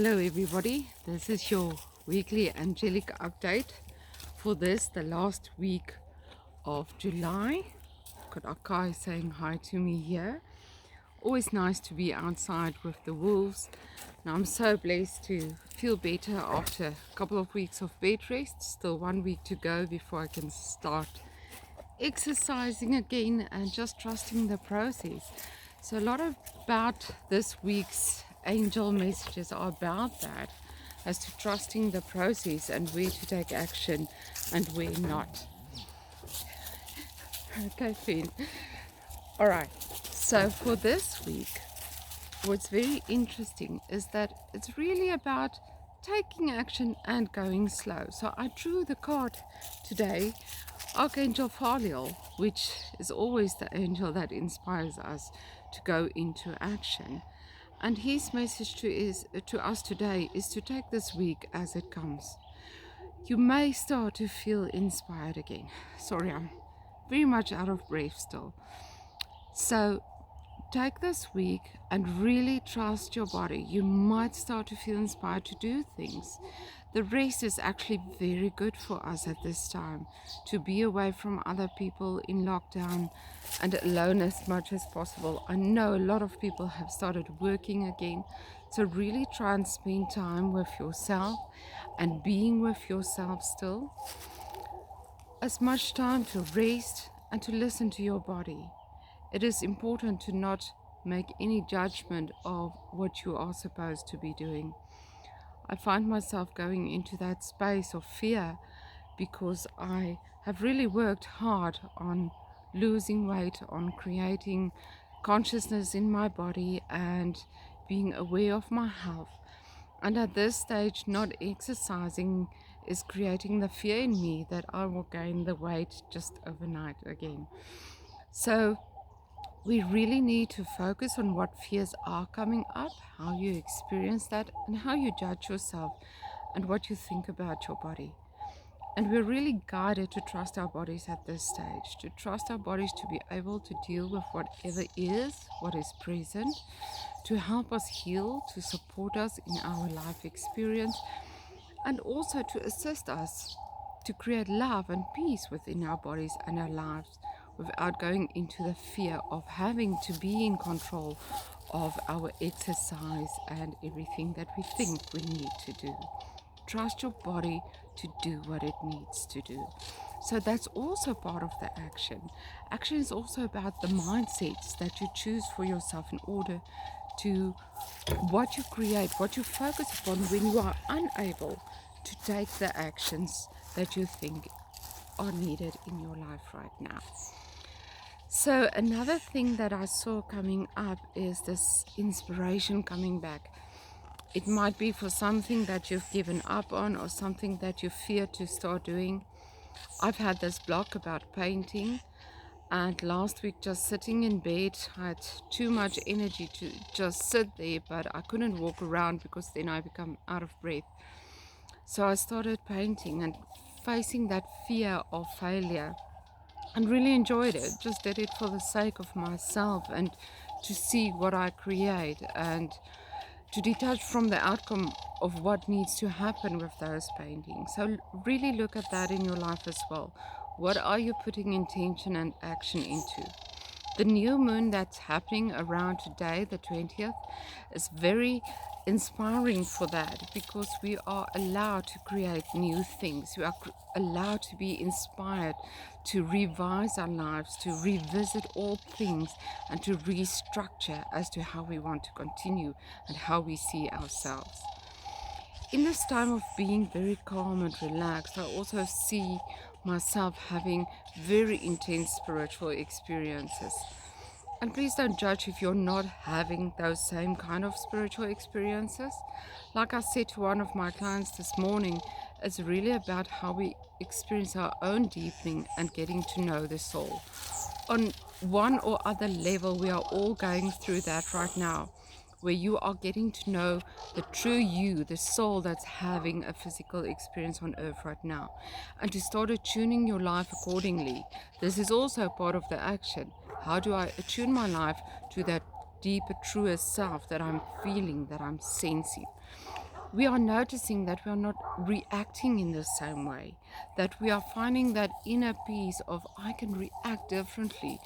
Hello everybody, this is your weekly Angelic update for the last week of July. Got Akai saying hi to me here. Always nice to be outside with the wolves. And I'm so blessed to feel better after a couple of weeks of bed rest. Still 1 week to go before I can start exercising again and just trusting the process. So a lot about this week's angel messages are about that, as to trusting the process and where to take action and where not. Okay, Finn. All right. So for this week, what's very interesting is that it's really about taking action and going slow. So I drew the card today, Archangel, which is always the angel that inspires us to go into action. And his message to us today is to take this week as it comes. You may start to feel inspired again. Sorry, I'm very much out of breath still. So take this week and really trust your body. You might start to feel inspired to do things. The rest is actually very good for us at this time, to be away from other people in lockdown and alone as much as possible. I know a lot of people have started working again, so really try and spend time with yourself and being with yourself still. As much time to rest and to listen to your body. It is important to not make any judgment of what you are supposed to be doing. I find myself going into that space of fear because I have really worked hard on losing weight, on creating consciousness in my body and being aware of my health. And at this stage, not exercising is creating the fear in me that I will gain the weight just overnight again. So we really need to focus on what fears are coming up, how you experience that, and how you judge yourself and what you think about your body. And we're really guided to trust our bodies at this stage, to trust our bodies to be able to deal with whatever is, what is present, to help us heal, to support us in our life experience, and also to assist us to create love and peace within our bodies and our lives, without going into the fear of having to be in control of our exercise and everything that we think we need to do. Trust your body to do what it needs to do. So that's also part of the action. Action is also about the mindsets that you choose for yourself in order to what you create, what you focus upon when you are unable to take the actions that you think are needed in your life right now. So another thing that I saw coming up is this inspiration coming back. It might be for something that you've given up on or something that you fear to start doing. I've had this block about painting, and last week just sitting in bed, I had too much energy to just sit there, but I couldn't walk around because then I become out of breath. So I started painting and facing that fear of failure, and really enjoyed it. Just did it for the sake of myself and to see what I create and to detach from the outcome of what needs to happen with those paintings. So really look at that in your life as well. What are you putting intention and action into? The new moon that's happening around today, the 20th, is very inspiring for that, because we are allowed to create new things. We are allowed to be inspired to revise our lives, to revisit all things, and to restructure as to how we want to continue and how we see ourselves. In this time of being very calm and relaxed, I also see myself having very intense spiritual experiences. And please don't judge if you're not having those same kind of spiritual experiences. Like I said to one of my clients this morning, it's really about how we experience our own deepening and getting to know the soul. On one or other level, we are all going through that right now, where you are getting to know the true you, the soul that's having a physical experience on earth right now, and to start attuning your life accordingly. This is also part of the action. How do I attune my life to that deeper, truer self that I'm feeling, that I'm sensing? we are noticing that we are not reacting in the same way, that we are finding that inner peace of I can react differently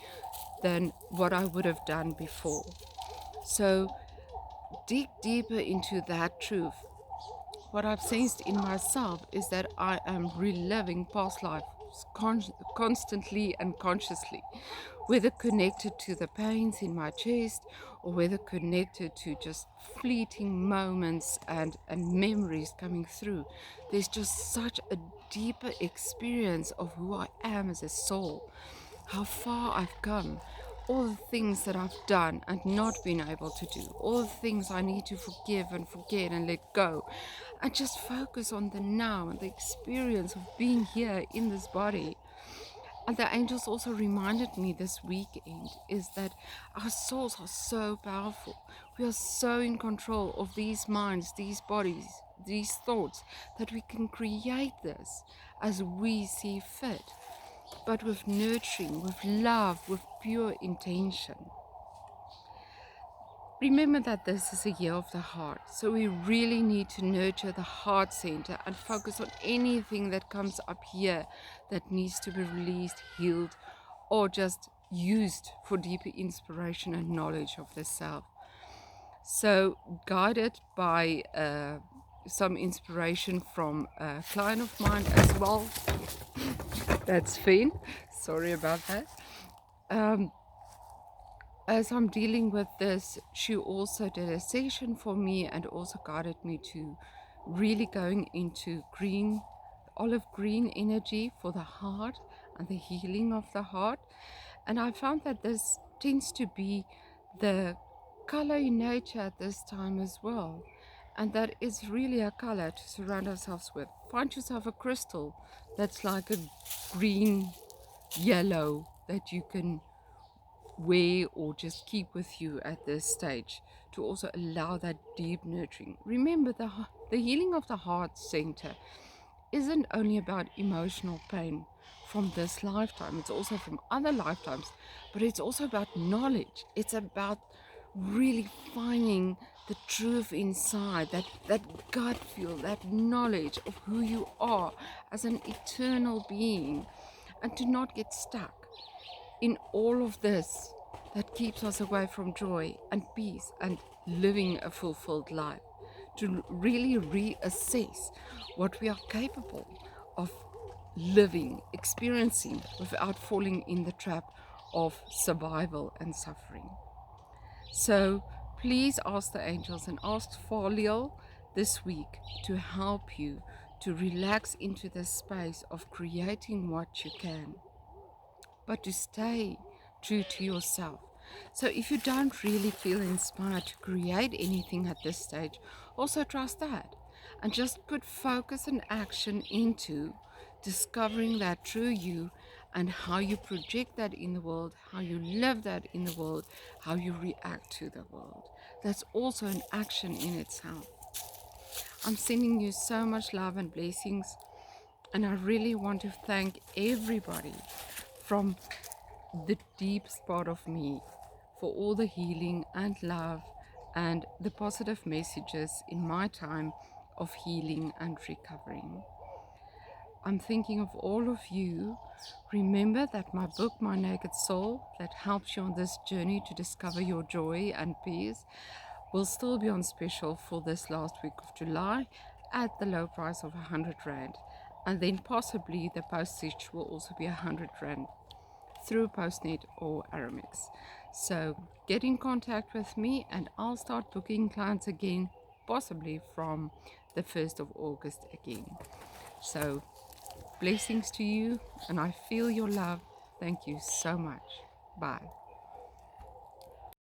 than what I would have done before. So dig deeper into that truth. What I've sensed in myself is that I am reliving past lives constantly and consciously, whether connected to the pains in my chest or whether connected to just fleeting moments and memories coming through. There's just such a deeper experience of who I am as a soul, how far I've come, all the things that I've done and not been able to do, all the things I need to forgive and forget and let go, and just focus on the now and the experience of being here in this body. And the angels also reminded me this weekend is that our souls are so powerful. We are so in control of these minds, these bodies, these thoughts, that we can create this as we see fit, but with nurturing, with love, with pure intention. Remember that this is a year of the heart, so we really need to nurture the heart center and focus on anything that comes up here that needs to be released, healed, or just used for deeper inspiration and knowledge of the self. So, guided by some inspiration from a client of mine as well. That's Finn. Sorry about that. As I'm dealing with this, she also did a session for me and also guided me to really going into olive green energy for the heart and the healing of the heart. And I found that this tends to be the color in nature at this time as well. And that is really a color to surround ourselves with. Find yourself a crystal that's like a green, yellow that you can wear or just keep with you at this stage to also allow that deep nurturing. Remember, the healing of the heart center isn't only about emotional pain from this lifetime, it's also from other lifetimes, but it's also about knowledge. It's about really finding the truth inside, that gut feel, that knowledge of who you are as an eternal being, and to not get stuck in all of this that keeps us away from joy and peace and living a fulfilled life, to really reassess what we are capable of living, experiencing without falling in the trap of survival and suffering. So please ask the angels and ask Faliel this week to help you to relax into the space of creating what you can, but to stay true to yourself. So if you don't really feel inspired to create anything at this stage, also trust that and just put focus and action into discovering that true you and how you project that in the world, how you live that in the world, how you react to the world. That's also an action in itself. I'm sending you so much love and blessings, and I really want to thank everybody from the deep spot of me for all the healing and love and the positive messages in my time of healing and recovering. I'm thinking of all of you. Remember that my book, My Naked Soul, that helps you on this journey to discover your joy and peace, will still be on special for this last week of July at the low price of 100 Rand. And then possibly the postage will also be 100 Rand through Postnet or Aramex. So get in contact with me and I'll start booking clients again, possibly from the 1st of August again. So blessings to you, and I feel your love. Thank you so much. Bye.